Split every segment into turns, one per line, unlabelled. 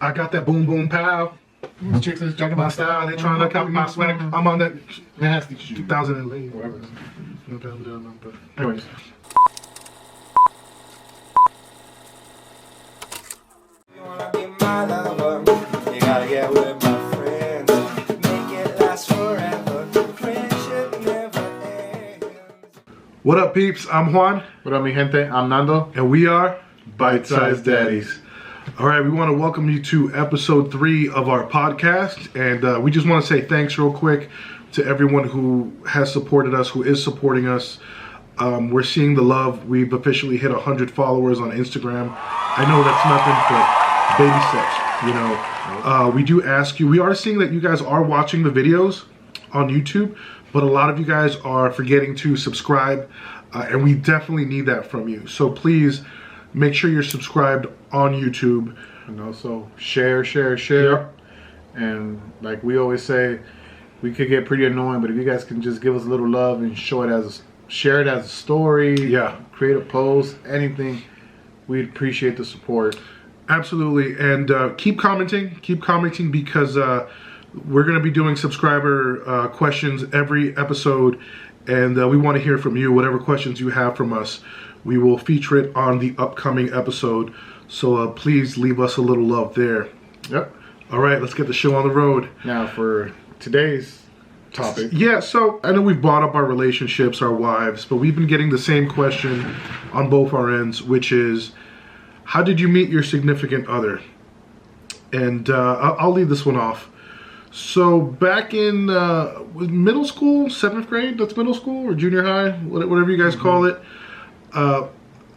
I got that boom boom pow.
These chicks is jacking
My style, they trying to copy my swag. I'm on that
nasty shit.
2008.
Whatever.
Anyways.
You wanna be my lover, you gotta get with my friends. Make it last forever, friendship never ends.
What up, peeps? I'm Juan.
What up, mi gente? I'm Nando.
And we are Bite-Sized Daddies. All right, we want to welcome you to episode 3 of our podcast. And we just want to say thanks real quick to everyone who has supported us, who is supporting us. We're seeing the love. We've officially hit 100 followers on Instagram. I know that's nothing but baby steps, you know. We do ask you, we are seeing that you guys are watching the videos on YouTube, but a lot of you guys are forgetting to subscribe, and we definitely need that from you. So please make sure you're subscribed on YouTube.
And also share.
Yep.
And like we always say, we could get pretty annoying, but if you guys can just give us a little love and share it as a story, create a post, anything, we'd appreciate the support.
Absolutely. And keep commenting because we're going to be doing subscriber questions every episode, and we want to hear from you. Whatever questions you have from us, we will feature it on the upcoming episode. So please leave us a little love there.
Yep.
All right, let's get the show on the road.
Now for today's topic.
Yeah, so I know we've brought up our relationships, our wives, but we've been getting the same question on both our ends, which is, how did you meet your significant other? And I'll leave this one off. So back in middle school, 7th grade, that's middle school, or junior high, whatever you guys call it,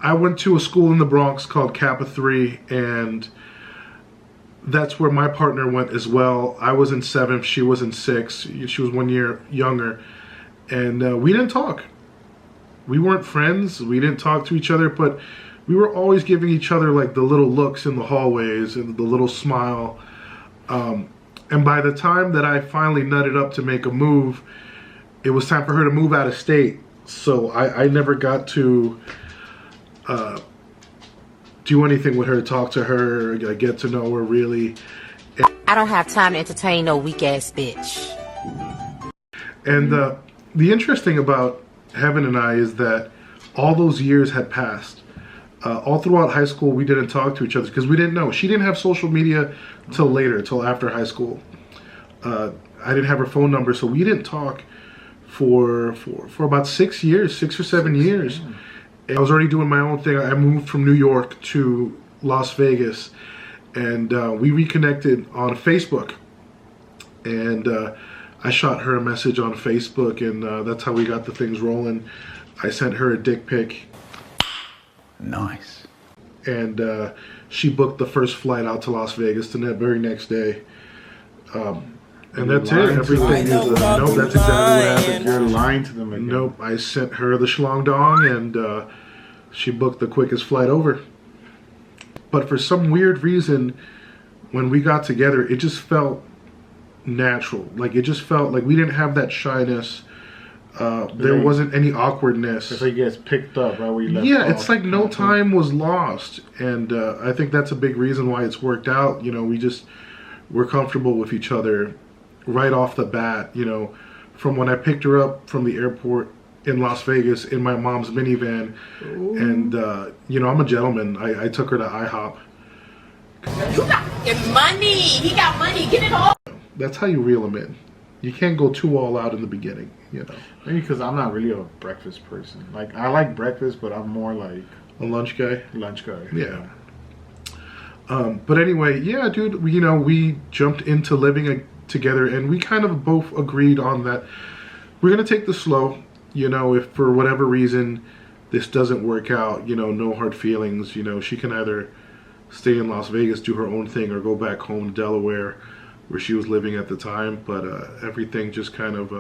I went to a school in the Bronx called Kappa 3, and that's where my partner went as well. I was in 7th, she was in 6th. She was 1 year younger, and we didn't talk. We weren't friends. We didn't talk to each other, but we were always giving each other like the little looks in the hallways and the little smile. And by the time that I finally nutted up to make a move, it was time for her to move out of state. So I never got to do anything with her, talk to her, get to know her really.
I don't have time to entertain no weak ass bitch.
And the interesting about Heaven and I is that all those years had passed. All throughout high school, we didn't talk to each other because we didn't know. She didn't have social media till later, till after high school. I didn't have her phone number, so we didn't talk for about 6 years, 6 or 7 years. I was already doing my own thing. I moved from New York to Las Vegas, and we reconnected on Facebook. And I shot her a message on Facebook, and that's how we got the things rolling. I sent her a dick pic.
Nice.
And she booked the first flight out to Las Vegas the very next day. And that's it. Everything is nope. That's exactly what happened.
You're lying to them again.
Nope. I sent her the schlong dong, and she booked the quickest flight over. But for some weird reason, when we got together, it just felt natural. Like it just felt like we didn't have that shyness. There wasn't any awkwardness.
It's like you guys picked up right where you left
Yeah,
off.
it's like no time was lost, and I think that's a big reason why it's worked out. You know, we're comfortable with each other right off the bat. You know, from when I picked her up from the airport in Las Vegas in my mom's minivan. Ooh. And you know, I'm a gentleman. I took her to IHOP.
You got money. He got money. Get it all.
That's how you reel them in. You can't go too all out in the beginning, you know.
Maybe because I'm not really a breakfast person. Like, I like breakfast, but I'm more like
a lunch guy.
Lunch guy.
Yeah. But anyway, yeah, dude. We jumped into living together, and we kind of both agreed on that. We're gonna take this slow. You know, if for whatever reason this doesn't work out, you know, no hard feelings. You know, she can either stay in Las Vegas, do her own thing, or go back home to Delaware, where she was living at the time. But everything just kind of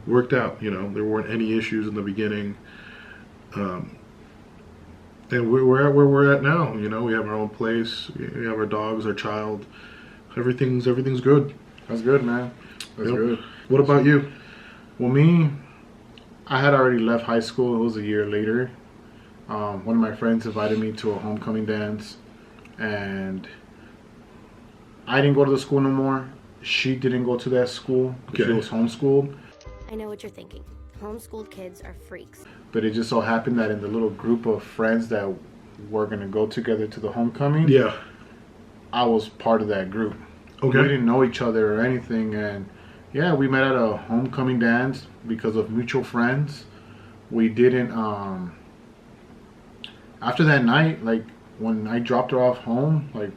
worked out. You know, there weren't any issues in the beginning, and we're at where we're at now. You know, we have our own place, we have our dogs, our child. Everything's good.
That's good, man. That's good.
What about you?
Well, me, I had already left high school. It was a year later. One of my friends invited me to a homecoming dance, and I didn't go to the school no more. She didn't go to that school because she was homeschooled.
I know what you're thinking. Homeschooled kids are freaks.
But it just so happened that in the little group of friends that were going to go together to the homecoming, I was part of that group.
Okay.
We didn't know each other or anything. And yeah, we met at a homecoming dance because of mutual friends. We didn't, after that night, like when I dropped her off home, like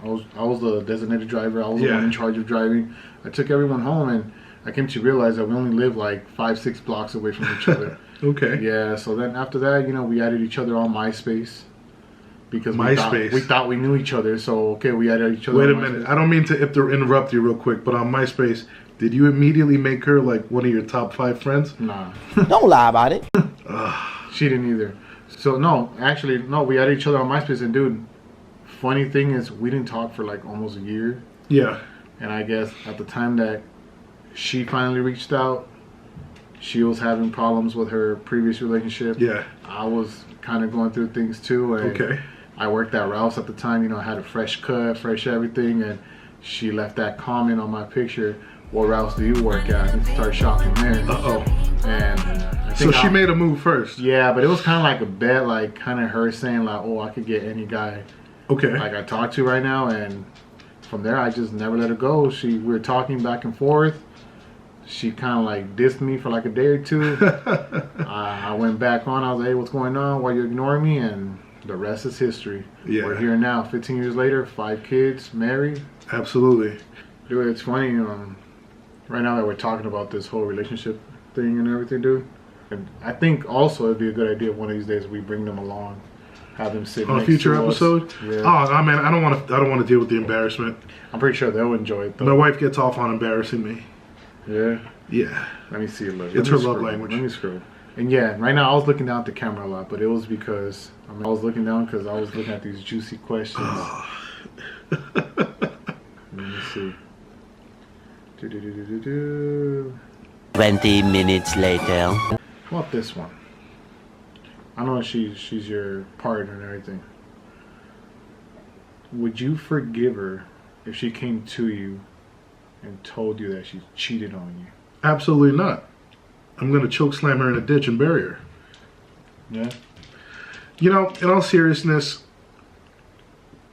I was the designated driver. I was the one in charge of driving. I took everyone home, and I came to realize that we only live like 5-6 blocks away from each other.
Okay.
Yeah. So then after that, you know, we added each other on MySpace because
MySpace.
we thought we knew each other. So okay, we added each other.
Wait a
on
minute.
MySpace.
I don't mean to interrupt you real quick, but on MySpace, did you immediately make her like one of your top 5 friends?
Nah.
Don't lie about it.
She didn't either. So no, actually no. We added each other on MySpace, and dude, funny thing is, we didn't talk for like almost a year.
Yeah.
And I guess at the time that she finally reached out, she was having problems with her previous relationship.
Yeah.
I was kind of going through things too. And I worked at Ralph's at the time. You know, I had a fresh cut, fresh everything. And she left that comment on my picture, what Ralph's do you work at? And started shopping there.
Uh-oh.
And
so she made a move first.
Yeah, but it was kind of like a bet, like kind of her saying like, oh, I could get any guy like I talk to right now. And from there, I just never let her go. We were talking back and forth. She kind of like dissed me for like a day or two. I went back on. I was like, hey, what's going on? Why are you ignoring me? And the rest is history.
Yeah.
We're here now, 15 years later, 5 kids, married.
Absolutely.
Dude, it's funny. Right now that we're talking about this whole relationship thing and everything, dude. And I think also it'd be a good idea one of these days we bring them along, have them sit
on
next
a future
to
episode.
Us. Yeah.
Oh man, I don't want to deal with the embarrassment.
I'm pretty sure they'll enjoy it though.
My wife gets off on embarrassing me.
Yeah.
Yeah.
Let me see it. Look.
It's her love language.
Let me scroll. And yeah, right now I was looking down at the camera a lot, but it was because I was looking down because I was looking at these juicy questions. Let me see.
20 minutes later.
How about this one? I know she's your partner and everything. Would you forgive her if she came to you and told you that she cheated on you?
Absolutely not. I'm going to choke slam her in a ditch and bury her.
Yeah.
You know, in all seriousness,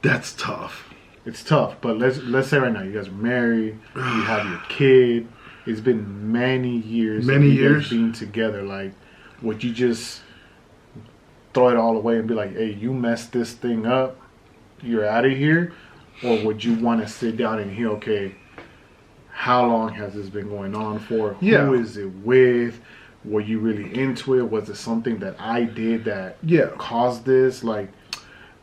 that's tough.
It's tough, but let's say right now you guys are married, you have your kid. It's been many years.
Many
of you
years
guys being together. Like, would you just throw it all away and be like, "Hey, you messed this thing up. You're out of here," or would you want to sit down and hear, okay, how long has this been going on for?
Yeah.
Who is it with? Were you really into it? Was it something that I did that caused this? Like,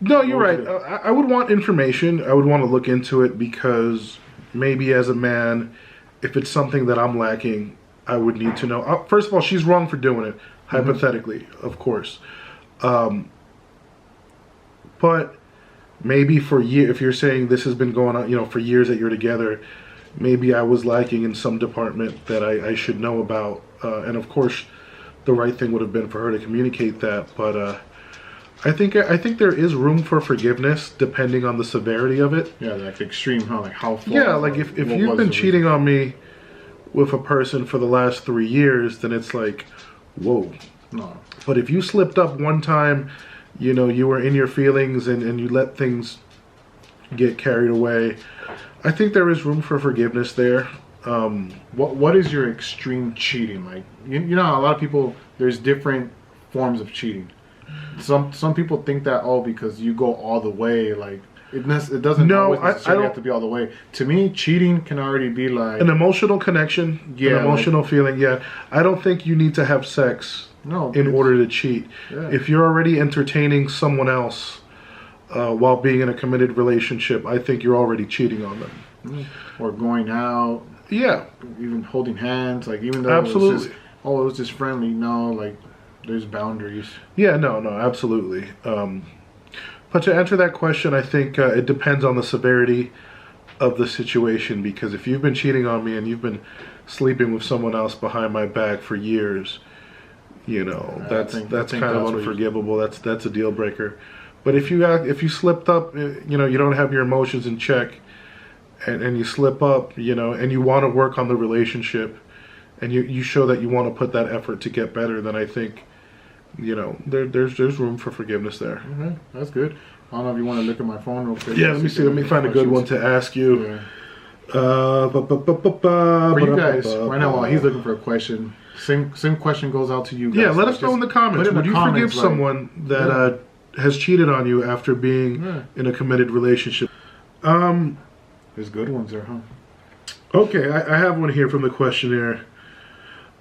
no, you're right. I would want information. I would want to look into it because maybe as a man, if it's something that I'm lacking, I would need to know. First of all, she's wrong for doing it, hypothetically, of course. But maybe if you're saying this has been going on, you know, for years that you're together, maybe I was lacking in some department that I should know about. And of course, the right thing would have been for her to communicate that. But I think there is room for forgiveness depending on the severity of it.
Yeah, like extreme, huh? Like how far?
Yeah, like if you've been cheating on me with a person for the last 3 years, then it's like, whoa.
No.
But if you slipped up one time, you know, you were in your feelings and you let things get carried away, I think there is room for forgiveness there.
What is your extreme cheating? Like, you know, a lot of people, there's different forms of cheating. Some people think that, oh, because you go all the way, like it doesn't always necessarily have to be all the way. To me, cheating can already be like
an emotional connection, an emotional feeling. Yeah, I don't think you need to have sex in order to cheat.
Yeah.
If you're already entertaining someone else while being in a committed relationship, I think you're already cheating on them.
Or going out.
Yeah.
Even holding hands, like even though it was just friendly. No, like there's boundaries.
Yeah, no, absolutely. But to answer that question, I think it depends on the severity of the situation, because if you've been cheating on me and you've been sleeping with someone else behind my back for years, you know, that's kind of unforgivable. That's a deal breaker. But if you slipped up, you know, you don't have your emotions in check, and you slip up, you know, and you want to work on the relationship, and you show that you want to put that effort to get better, then I think, you know, there's room for forgiveness there.
Okay, that's good. I don't know if you want to look at my phone real quick.
Yeah, let me see. Let me find a good one to ask you.
Yeah.
For
you guys, right now, while he's looking for a question, same question goes out to you guys.
Yeah, let us know in the comments. Would you forgive someone that has cheated on you after being in a committed relationship?
There's good ones there, huh?
Okay, I have one here from the questionnaire.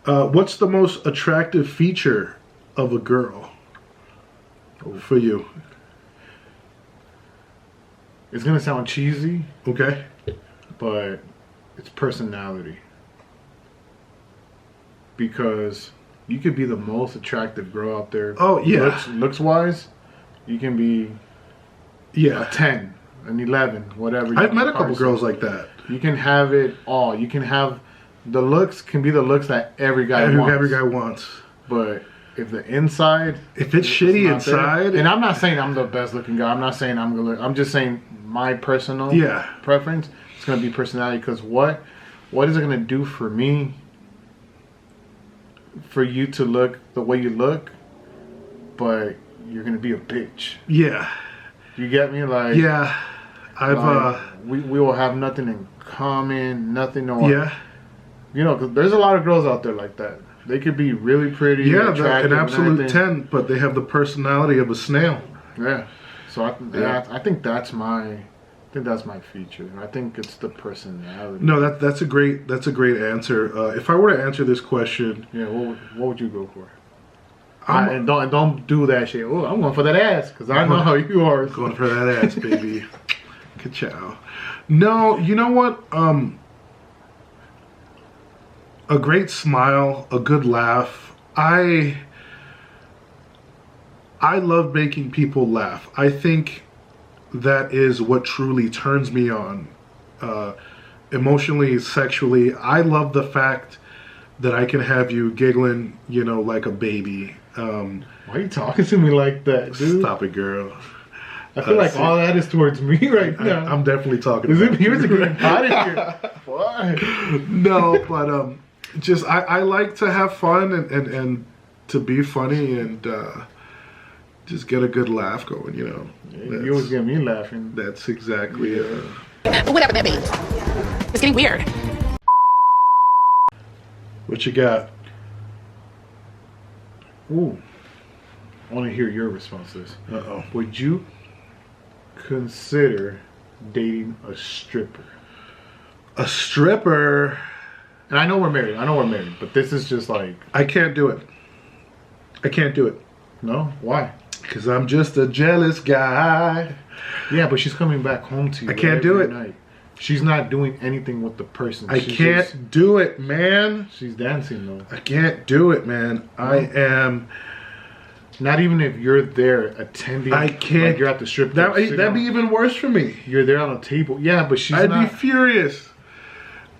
What's the most attractive feature of a girl for you?
It's gonna sound cheesy.
Okay.
But it's personality. Because you could be the most attractive girl out there.
Oh, yeah.
Looks wise, you can be a 10, an 11, whatever.
I've met a couple girls like that.
You can have it all. You can have the looks can be the looks that every guy
wants.
But if the inside,
if it's shitty inside,
and I'm not saying I'm the best looking guy. I'm not saying I'm gonna. I'm just saying my personal preference. It's gonna be personality. Because what is it gonna do for me? For you to look the way you look, but you're gonna be a bitch.
Yeah.
You get me? Like
yeah.
we will have nothing in common. Nothing. You know, because there's a lot of girls out there like that. They could be really pretty.
Yeah, they're an absolute 10, but they have the personality of a snail.
Yeah. So I think that's my feature. I think it's the personality.
No, that's a great answer. If I were to answer this question,
what would you go for? And don't do that shit. Oh, I'm going for that ass because I know how you are.
Going for that ass, baby. Ka-chow. No, you know what? A great smile, a good laugh. I love making people laugh. I think that is what truly turns me on, emotionally, sexually. I love the fact that I can have you giggling, you know, like a baby.
Why are you talking to me like that, dude?
Stop it, girl.
I feel like all that is towards me right now.
I'm definitely talking.
Is it here to get out of here? Why?
No, but just I like to have fun and to be funny and just get a good laugh going, you know.
You always get me laughing.
That's exactly it.
Whatever that means. It's getting weird.
What you got?
Ooh. I want to hear your response to this.
Uh-oh.
Would you consider dating a stripper?
A stripper?
And I know we're married, but this is just like...
I can't do it. I can't do it.
No? Why?
Because I'm just a jealous guy.
Yeah, but she's coming back home to you.
I can't do it.
Night. She's not doing anything with the person.
I can't do it, man.
She's dancing, though.
I can't do it, man. No. I am...
Not even if you're there attending.
I can't.
Like you're at the strip club.
That'd be even worse for me.
You're there on a table. Yeah, but she's
I'd be furious.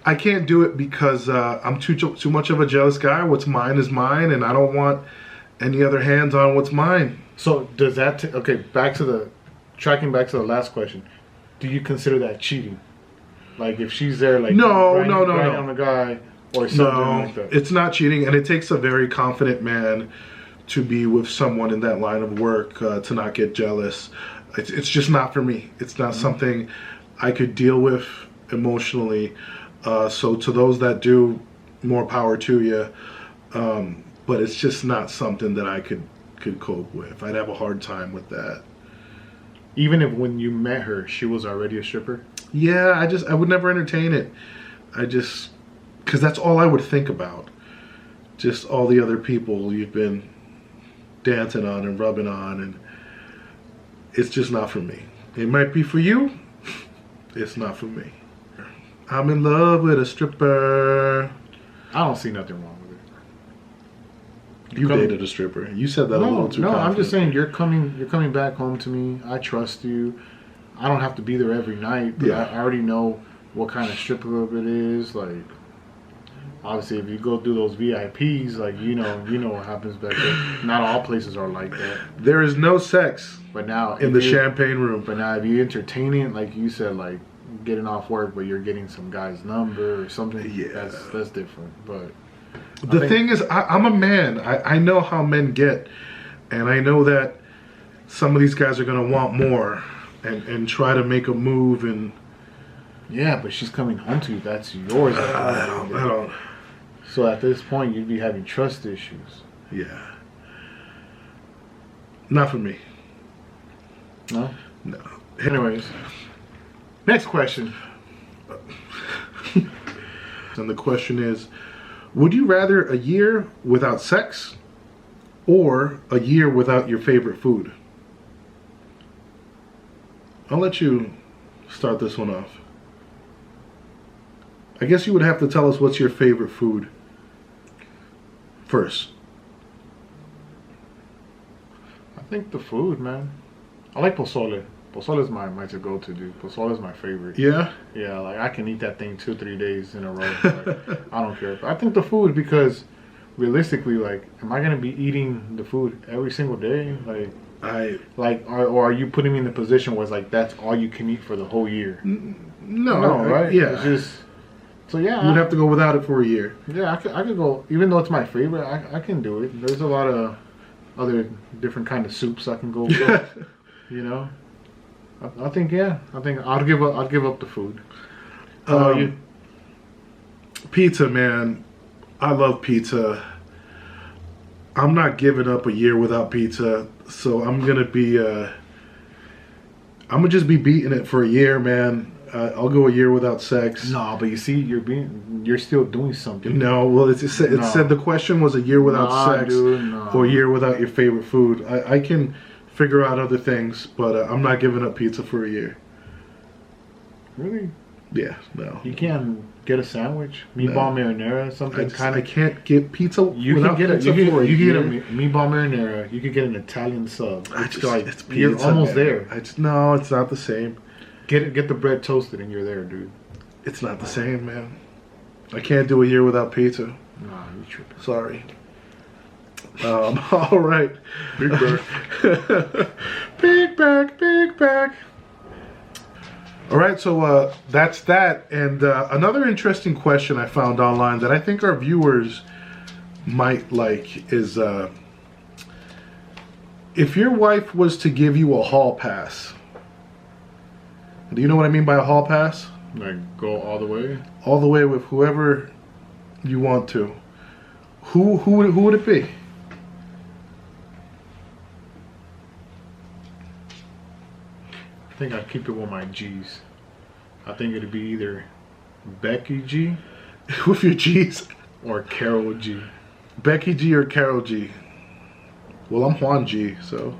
I can't do it because I'm too much of a jealous guy. What's mine is mine, and I don't want any other hands on what's mine.
So does that... okay, tracking back to the last question. Do you consider that cheating? Like if she's there like...
No.
on a guy or something like that.
It's not cheating, and it takes a very confident man to be with someone in that line of work to not get jealous. It's just not for me. It's not something I could deal with emotionally. So to those that do, more power to you. But it's just not something that I could cope with. I'd have a hard time with that.
Even if when you met her, she was already a stripper?
Yeah, I would never entertain it. Because that's all I would think about. Just all the other people you've been dancing on and rubbing on, and it's just not for me. It might be for you. It's not for me. I'm in love with a stripper.
I don't see nothing wrong with it.
You dated a stripper. You said that a little too confident.
I'm just saying you're coming back home to me. I trust you. I don't have to be there every night, but I already know what kind of strip club it is. Like, Obviously, if you go through those VIPs, like you know what happens back there. Not all places are like that.
There is no sex
But now
in the champagne room.
But now, if you entertaining, like you said, like getting off work, but you're getting some guy's number or something,
Yeah.
that's different. But
The thing is, I'm a man. I know how men get, and I know that some of these guys are gonna want more, and try to make a move. And
yeah, but she's coming home to you. That's yours.
I don't.
So at this point, you'd be having trust issues.
Yeah. Not for me.
No.
No.
Anyways, next question.
And the question is, would you rather a year without sex or a year without your favorite food? I'll let you start this one off. I guess you would have to tell us what's your favorite food first.
I think the food, man. I like pozole. Pozole is my to go to, dude. Pozole is my favorite.
Yeah?
Yeah, like I can eat that thing 2-3 days in a row. Like, I don't care. But I think the food, because realistically, like, am I gonna be eating the food every single day? Or are you putting me in the position where it's like that's all you can eat for the whole year?
No,
right?
Yeah.
It's just so yeah.
You'd have to go without it for a year.
Yeah, I could go. Even though it's my favorite, I can do it. There's a lot of other different kind of soups I can go with. You know. I think I'll give up the food. How about you?
Pizza, man. I love pizza. I'm not giving up a year without pizza, so I'm gonna just be beating it for a year, man. I'll go a year without sex.
No, but you see, you're still doing something.
No, well, it said the question was a year without sex or a year without your favorite food. I can figure out other things, but I'm not giving up pizza for a year.
Really?
Yeah, no.
You can't get a sandwich, meatball marinara, something kind
I
of.
can't get pizza.
You
without
can get
pizza
you
for a
can get a
year.
meatball marinara. You could get an Italian sub.
It's pizza.
You're almost
man.
there.
No, it's not the same.
Get the bread toasted and you're there, dude.
It's not the same, man. I can't do a year without pizza.
Nah, you tripping.
Sorry. All right.
Big back.
Big back. All right, so that's that. And another interesting question I found online that I think our viewers might like is if your wife was to give you a hall pass. Do you know what I mean by a hall pass?
Like go all the way?
All the way with whoever you want to. Who would it be?
I think I'd keep it with my G's. I think it'd be either Becky G
With your G's?
or Carol G.
Becky G or Carol G? Well, I'm Juan G, so.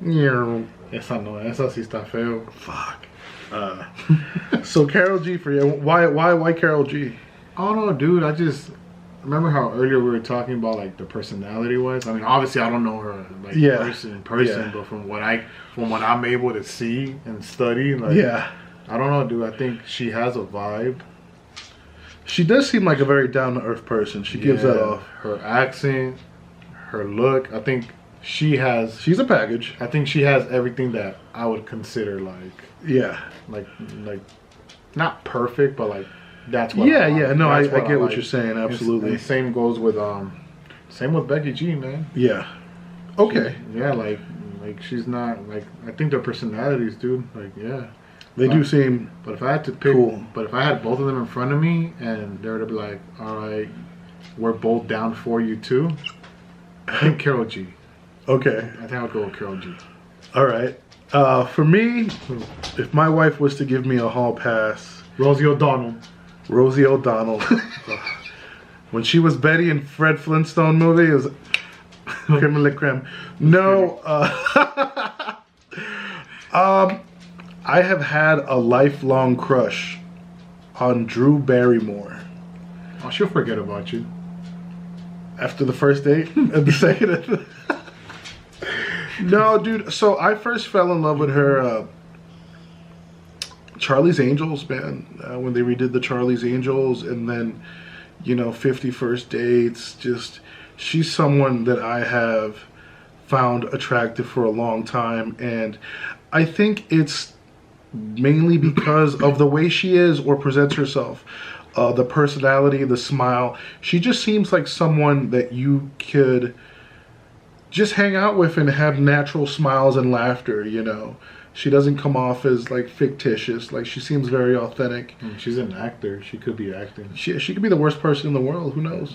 Yeah.
Esa sí está feo.
Fuck. So Carol G for you. Why Carol G?
I don't know, dude. I just remember how earlier we were talking about like the personality wise. I mean, obviously I don't know her like in person,
Yeah.
but from what I'm able to see and study, like I don't know, dude. I think she has a vibe.
She does seem like a very down to earth person. She gives that off.
Her accent, her look. I think she's
a package.
I think she has everything that I would consider like not perfect, but like that's what.
Yeah. No, I get what you're saying. Absolutely.
And same goes with same with Becky G, man.
Yeah. Okay.
Like she's not like, I think their personalities, dude. Like
They do seem.
But if I had to pick,
cool.
But if I had both of them in front of me and they were to be like, all right, we're both down for you too. I think Carol G.
Okay.
I think I'll go with Carol G.
All right. For me, if my wife was to give me a hall pass,
Rosie O'Donnell.
When she was Betty in Fred Flintstone movie, it was creme de la creme. No. I have had a lifelong crush on Drew Barrymore.
Oh, she'll forget about you.
After the first date? And the second? No, dude. So I first fell in love with her Charlie's Angels, man. When they redid the Charlie's Angels. And then you know, 50 First Dates. Just, she's someone that I have found attractive for a long time, and I think it's mainly because of the way she is or presents herself, the personality, the smile. She just seems like someone that you could just hang out with and have natural smiles and laughter, you know. She doesn't come off as like fictitious. Like, she seems very authentic.
She's an actor. She could be acting.
She could be the worst person in the world. Who knows?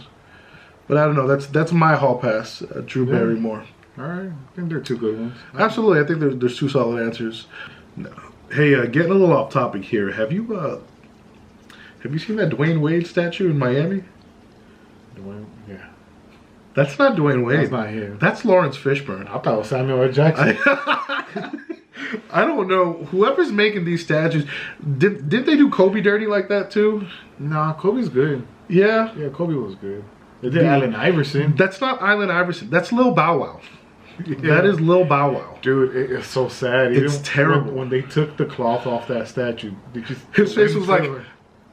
But I don't know. That's my hall pass. Drew Barrymore.
All right, I think they're two good ones.
Absolutely, I think there's two solid answers. No. Hey, getting a little off topic here. Have you seen that Dwayne Wade statue in Miami?
Dwayne, yeah.
That's not Dwayne Wade.
That's not him.
That's Lawrence Fishburne.
I thought it was Samuel L. Jackson.
I don't know. Whoever's making these statues, did they do Kobe dirty like that too?
Nah, Kobe's good.
Yeah?
Yeah, Kobe was good. They did Allen Iverson.
That's not Allen Iverson. That's Lil Bow Wow. Yeah. That is Lil Bow Wow.
Dude, it's so sad.
It's terrible.
When they took the cloth off that statue,
his face was like,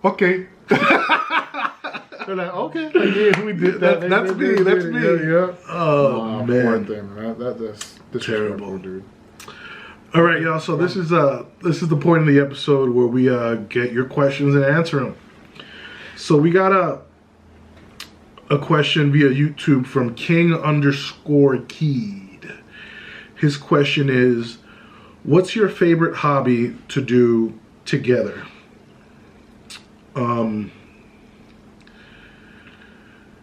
okay.
They're like, okay, like, yeah, we did that.
That's me. That's me.
Yeah.
Oh, man.
That's
terrible,
dude.
All right, y'all. So this is the point of the episode where we get your questions and answer them. So we got a question via YouTube from King_Keed. His question is, what's your favorite hobby to do together?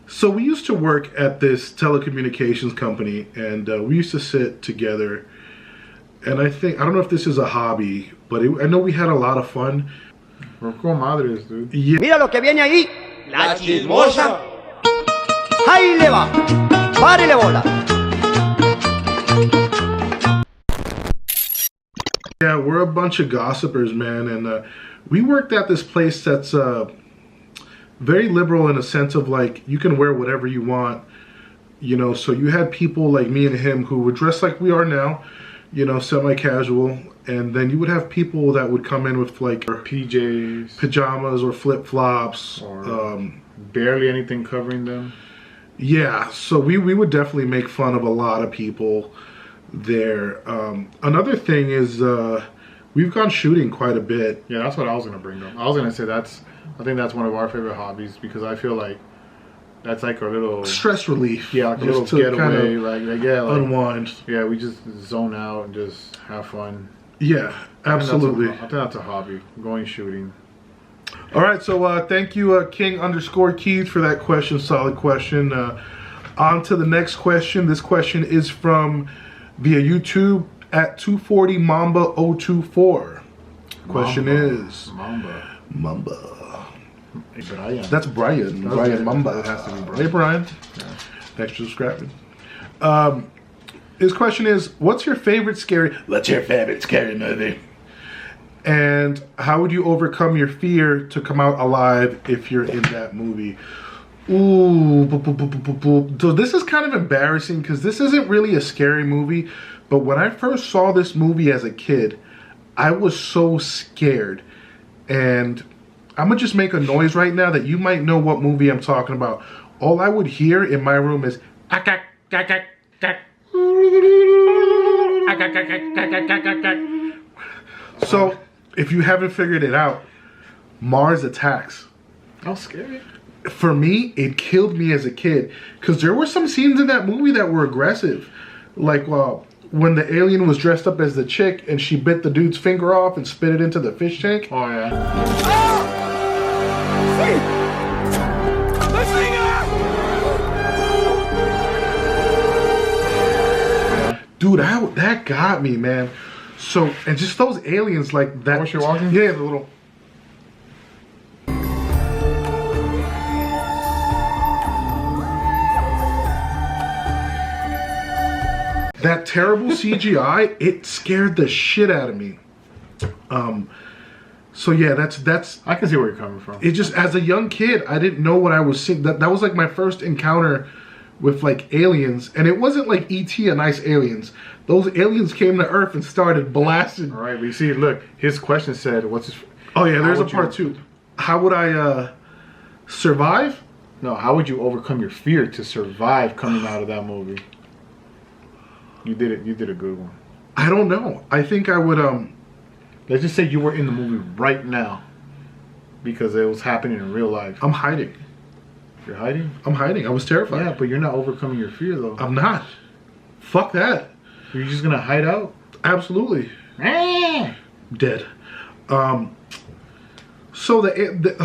So we used to work at this telecommunications company, and we used to sit together. And I don't know if this is a hobby, but I know we had a lot of fun.
We're con madres, dude.
Yeah.
Mira lo que viene ahí. La chismosa. Ahí le va. Párele bola.
Yeah, we're a bunch of gossipers, man, and we worked at this place that's very liberal in a sense of like you can wear whatever you want, you know. So you had people like me and him who would dress like we are now, you know, semi-casual, and then you would have people that would come in with like
PJs,
pajamas or flip-flops,
or barely anything covering them.
Yeah, so we would definitely make fun of a lot of people there. Another thing is we've gone shooting quite a bit.
Yeah, that's what I was gonna bring up. I was gonna say I think that's one of our favorite hobbies, because I feel like that's like our little
stress relief.
Yeah, like a little getaway, kind of like
unwind.
Yeah, we just zone out and just have fun.
Yeah, absolutely.
I think that's a hobby, going shooting.
All right, so thank you, King_Keith, for that question. Solid question. On to the next question. This question is from via YouTube at 240 Mamba 024. Question is Mamba.
Brian.
That's Brian. Brian Mamba.
It has to be Brian.
Hey, Brian. Yeah. Thanks for subscribing. His question is, what's your favorite scary movie? And how would you overcome your fear to come out alive if you're in that movie? Ooh. So this is kind of embarrassing because this isn't really a scary movie. But when I first saw this movie as a kid, I was so scared. And I'm going to just make a noise right now that you might know what movie I'm talking about. All I would hear in my room is... So, if you haven't figured it out, Mars Attacks.
How scary.
For me, it killed me as a kid. Because there were some scenes in that movie that were aggressive. Like, when the alien was dressed up as the chick and she bit the dude's finger off and spit it into the fish tank.
Oh, yeah.
Dude, that got me, man. So, and just those aliens like that.
What you're walking?
Yeah, the little... That terrible CGI, it scared the shit out of me. So yeah, that's.
I can see where you're coming from.
It just, as a young kid, I didn't know what I was seeing. That was like my first encounter with like aliens, and it wasn't like E.T. and nice aliens. Those aliens came to Earth and started blasting.
All right, but you see, look, his question said, "What's his?"
Oh yeah, there's a part two. How would I survive?
No, how would you overcome your fear to survive coming out of that movie? You did it. You did a good one.
I don't know. I think I would.
Let's just say you were in the movie right now because it was happening in real life.
I'm hiding.
You're hiding?
I'm hiding. I was terrified.
Yeah, but you're not overcoming your fear though.
I'm not. Fuck that.
You're just gonna hide out?
Absolutely. Dead. So the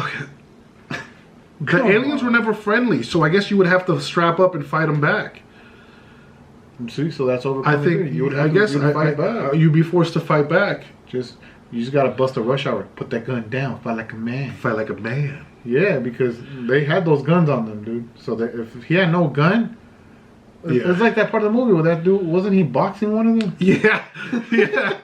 aliens were never friendly. So I guess you would have to strap up and fight them back.
See, so that's overcoming.
I think
fear. You would
I
have
guess
to fight back.
you'd be forced to fight back.
You just gotta bust a rush hour. Put that gun down. Fight like a man.
Fight like a man.
Yeah, because they had those guns on them, dude. So that if he had no gun, it's like that part of the movie where that dude wasn't he boxing one of them?
Yeah, yeah.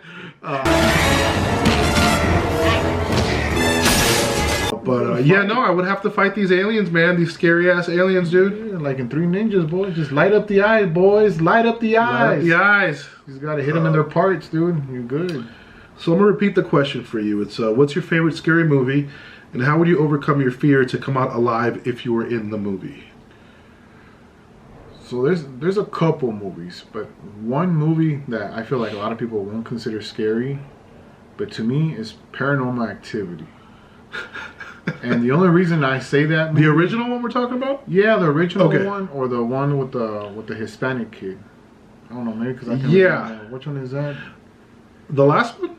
But yeah, no, I would have to fight these aliens, man. These scary ass aliens, dude.
Yeah, like in Three Ninjas, boys. Just light up the eyes, boys. Light up the eyes.
Light up the eyes.
You just gotta hit them in their parts, dude. You're good.
So I'm gonna repeat the question for you. It's what's your favorite scary movie, and how would you overcome your fear to come out alive if you were in the movie?
So there's a couple movies, but one movie that I feel like a lot of people won't consider scary, but to me is Paranormal Activity. And the only reason I say that movie,
The original one we're talking about?
yeah, the original
Okay.
one, or the one with the Hispanic kid. I don't know, maybe because I can
Yeah.
remember. Which one is that?
The last one?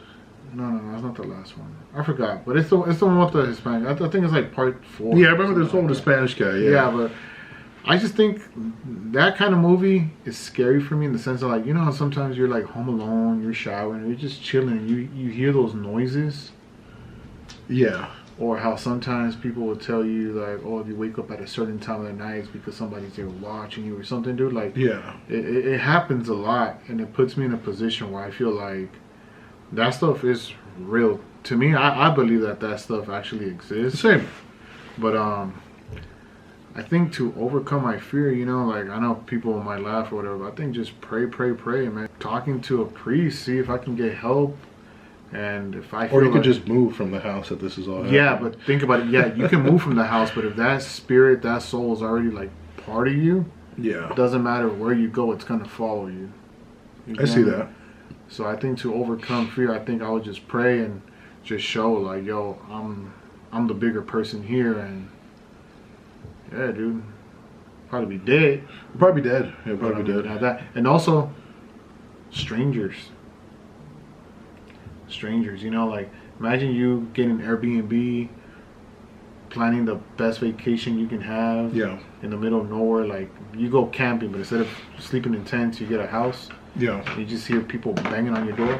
No, that's not the last one. I forgot, but it's the one with the Hispanic. I think it's like part 4.
Yeah, I remember there's one with the Spanish guy.
Yeah, but I just think that kind of movie is scary for me in the sense of like, you know how sometimes you're like home alone, you're showering, you're just chilling, and you hear those noises.
Yeah.
Or how sometimes people will tell you like, oh, if you wake up at a certain time of the night, it's because somebody's there watching you or something, dude. Like,
Yeah.
it happens a lot, and it puts me in a position where I feel like that stuff is real. To me, I believe that stuff actually exists.
Same.
But I think to overcome my fear, you know, like I know people might laugh or whatever, but I think just pray, man. Talking to a priest, see if I can get help. And if I feel
Or you could
like,
just move from the house that this is all happening.
yeah, but think about it. Yeah, you can move from the house, but if that spirit, that soul is already like part of you,
Yeah.
it doesn't matter where you go, it's gonna follow you.
I see that.
So I think to overcome fear, I think I would just pray and just show like, yo, I'm the bigger person here, and yeah, dude, probably be dead.
Probably dead. Yeah,
But
probably
I mean,
dead.
have that. And also, strangers, you know, like imagine you getting Airbnb, planning the best vacation you can have.
Yeah.
In the middle of nowhere, like you go camping, but instead of sleeping in tents, you get a house.
Yeah.
You just hear people banging on your door.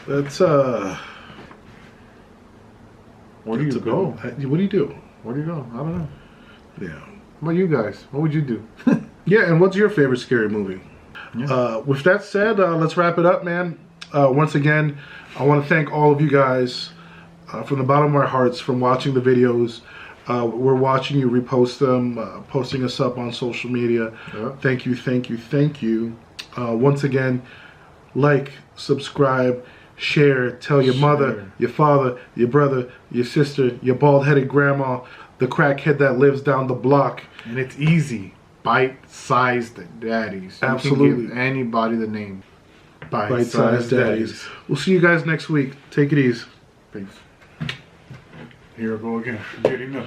That's
Where do you go?
What do you do?
Where do you go? I don't know.
Yeah.
How about you guys? What would you do?
Yeah, and what's your favorite scary movie?
Yeah.
With that said, let's wrap it up, man. Once again, I want to thank all of you guys from the bottom of our hearts from watching the videos. We're watching you repost them, posting us up on social media.
Yeah.
Thank you. Once again, like, subscribe, share, tell your mother, your father, your brother, your sister, your bald-headed grandma, the crackhead that lives down the block.
And it's easy. Bite-sized daddies. You
Absolutely.
can give anybody the name.
Bite-sized daddies. We'll see you guys next week. Take it easy.
Peace. Here I go again. Getting up.